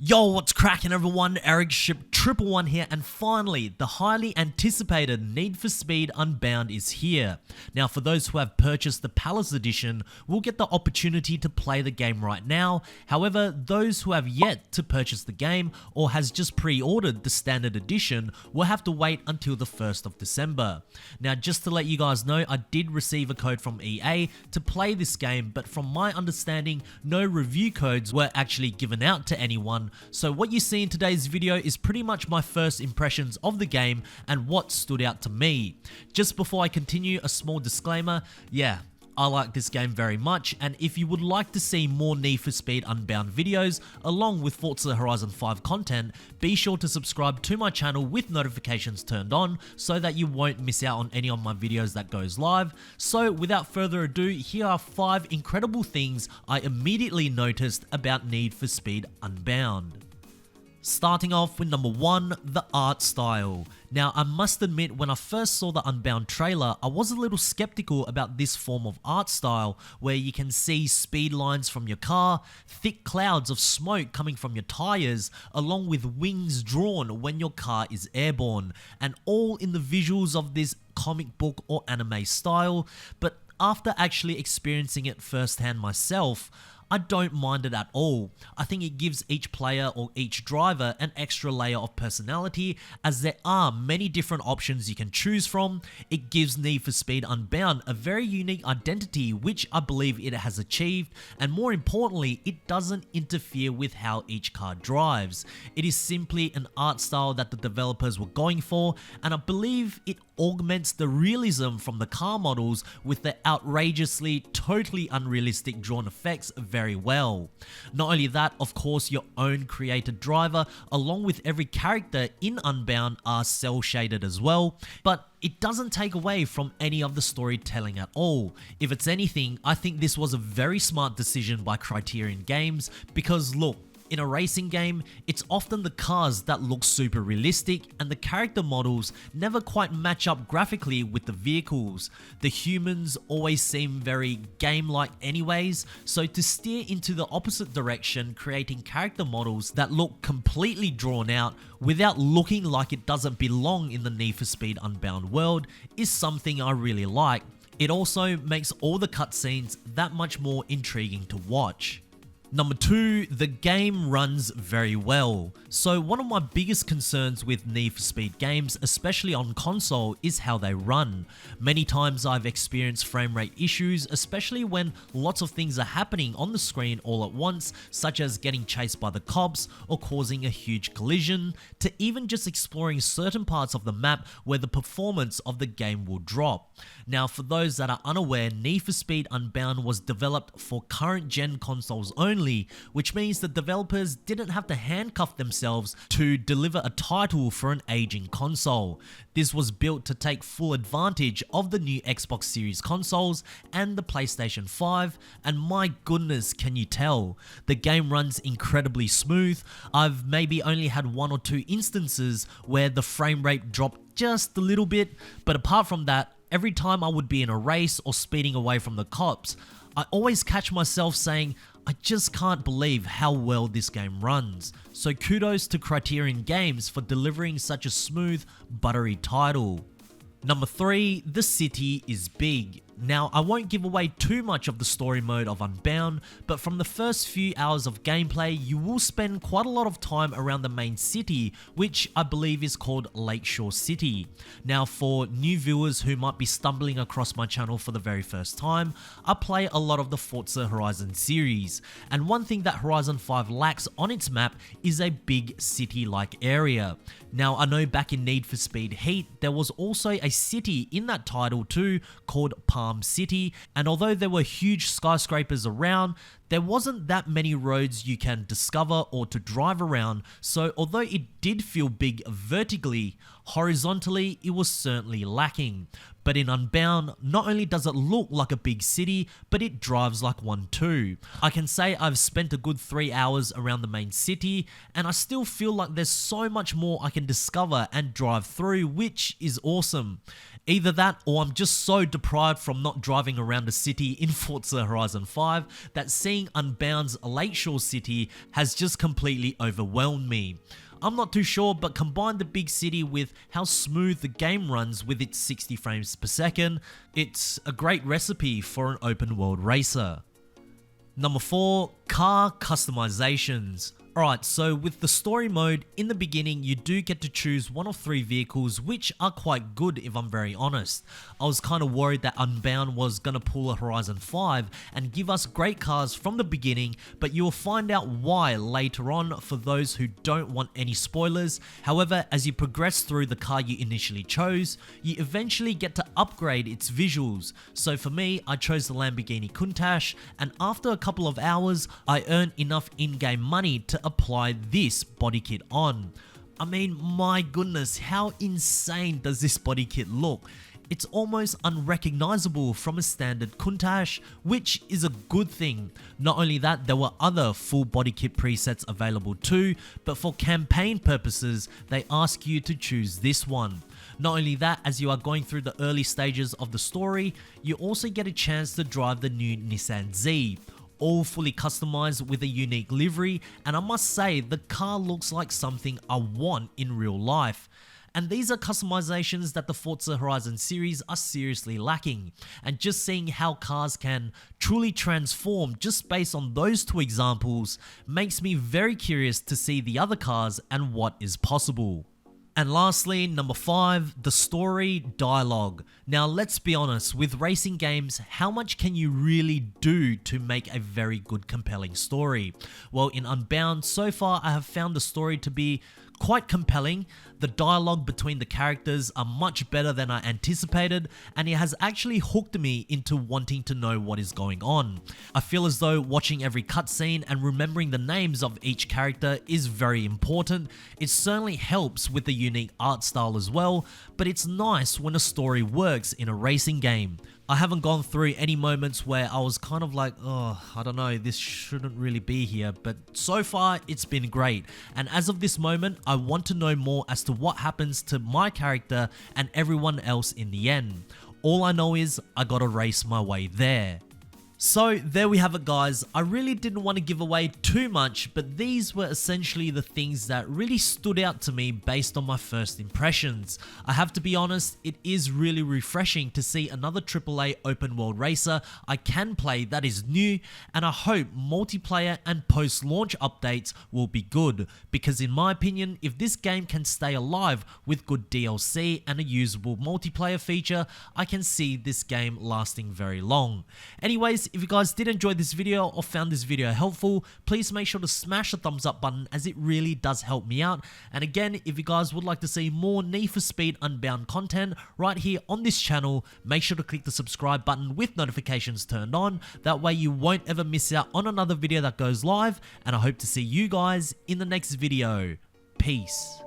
Yo, what's cracking everyone? Ericship 111 here, and finally, the highly anticipated Need for Speed Unbound is here. Now, for those who have purchased the Palace Edition, will get the opportunity to play the game right now. However, those who have yet to purchase the game or has just pre-ordered the Standard Edition will have to wait until the 1st of December. Now, just to let you guys know, I did receive a code from EA to play this game, but from my understanding, no review codes were actually given out to anyone. So what you see in today's video is pretty much my first impressions of the game and what stood out to me. Just before I continue, a small disclaimer, I like this game very much, and if you would like to see more Need for Speed Unbound videos along with Forza Horizon 5 content, be sure to subscribe to my channel with notifications turned on so that you won't miss out on any of my videos that goes live. So without further ado, here are 5 incredible things I immediately noticed about Need for Speed Unbound. Starting off with number 1, the art style. Now, I must admit, when I first saw the Unbound trailer, I was a little skeptical about this form of art style, where you can see speed lines from your car, thick clouds of smoke coming from your tires, along with wings drawn when your car is airborne, and all in the visuals of this comic book or anime style. But after actually experiencing it firsthand myself, I don't mind it at all. I think it gives each player or each driver an extra layer of personality, as there are many different options you can choose from. It gives Need for Speed Unbound a very unique identity, which I believe it has achieved, and more importantly, it doesn't interfere with how each car drives. It is simply an art style that the developers were going for, and I believe it augments the realism from the car models with the outrageously, totally unrealistic drawn effects very well. Not only that, of course, your own created driver along with every character in Unbound are cel shaded as well, but it doesn't take away from any of the storytelling at all. If it's anything, I think this was a very smart decision by Criterion Games, because look, in a racing game, it's often the cars that look super realistic and the character models never quite match up graphically with the vehicles. The humans always seem very game-like anyways, so to steer into the opposite direction, creating character models that look completely drawn out without looking like it doesn't belong in the Need for Speed Unbound world is something I really like. It also makes all the cutscenes that much more intriguing to watch. Number 2, the game runs very well. So one of my biggest concerns with Need for Speed games, especially on console, is how they run. Many times I've experienced frame rate issues, especially when lots of things are happening on the screen all at once, such as getting chased by the cops or causing a huge collision, to even just exploring certain parts of the map where the performance of the game will drop. Now, for those that are unaware, Need for Speed Unbound was developed for current gen consoles only, which means the developers didn't have to handcuff themselves to deliver a title for an aging console. This was built to take full advantage of the new Xbox Series consoles and the PlayStation 5, and my goodness, can you tell? The game runs incredibly smooth. I've maybe only had 1 or 2 instances where the frame rate dropped just a little bit, but apart from that, every time I would be in a race or speeding away from the cops, I always catch myself saying, I just can't believe how well this game runs. So kudos to Criterion Games for delivering such a smooth, buttery title. Number 3, the city is big. Now, I won't give away too much of the story mode of Unbound, but from the first few hours of gameplay, you will spend quite a lot of time around the main city, which I believe is called Lakeshore City. Now, for new viewers who might be stumbling across my channel for the very first time, I play a lot of the Forza Horizon series, and one thing that Horizon 5 lacks on its map is a big city-like area. Now, I know back in Need for Speed Heat, there was also a city in that title too, called Palm City, and although there were huge skyscrapers around, there wasn't that many roads you can discover or to drive around, so although it did feel big vertically, horizontally it was certainly lacking. But in Unbound, not only does it look like a big city, but it drives like one too. I can say I've spent a good 3 hours around the main city, and I still feel like there's so much more I can discover and drive through, which is awesome. Either that, or I'm just so deprived from not driving around the city in Forza Horizon 5 that seeing Unbound's Lakeshore City has just completely overwhelmed me. I'm not too sure, but combine the big city with how smooth the game runs with its 60 frames per second, it's a great recipe for an open world racer. Number 4, car customizations. Alright, so with the story mode, in the beginning you do get to choose one of 3 vehicles, which are quite good if I'm very honest. I was kind of worried that Unbound was gonna pull a Horizon 5 and give us great cars from the beginning, but you will find out why later on for those who don't want any spoilers. However, as you progress through the car you initially chose, you eventually get to upgrade its visuals. So for me, I chose the Lamborghini Countach, and after a couple of hours, I earned enough in-game money to apply this body kit on. I mean, my goodness, how insane does this body kit look? It's almost unrecognizable from a standard Countach, which is a good thing. Not only that, there were other full body kit presets available too, but for campaign purposes, they ask you to choose this one. Not only that, as you are going through the early stages of the story, you also get a chance to drive the new Nissan Z. All fully customized with a unique livery, and I must say the car looks like something I want in real life. And these are customizations that the Forza Horizon series are seriously lacking, and just seeing how cars can truly transform just based on those 2 examples makes me very curious to see the other cars and what is possible. And lastly, number 5, the story dialogue. Now let's be honest, with racing games, how much can you really do to make a very good compelling story? Well, in Unbound, so far I have found the story to be quite compelling. The dialogue between the characters are much better than I anticipated, and it has actually hooked me into wanting to know what is going on. I feel as though watching every cutscene and remembering the names of each character is very important. It certainly helps with the unique art style as well, but it's nice when a story works in a racing game. I haven't gone through any moments where I was kind of like, oh, I don't know, this shouldn't really be here, but so far it's been great. And as of this moment, I want to know more as to what happens to my character and everyone else in the end. All I know is I gotta race my way there. So there we have it, guys. I really didn't want to give away too much, but these were essentially the things that really stood out to me based on my first impressions. I have to be honest, it is really refreshing to see another AAA open world racer I can play that is new, and I hope multiplayer and post-launch updates will be good, because in my opinion, if this game can stay alive with good DLC and a usable multiplayer feature, I can see this game lasting very long. Anyways, if you guys did enjoy this video or found this video helpful, please make sure to smash the thumbs up button, as it really does help me out. And again, if you guys would like to see more Need for Speed Unbound content right here on this channel, make sure to click the subscribe button with notifications turned on. That way you won't ever miss out on another video that goes live, and I hope to see you guys in the next video. Peace.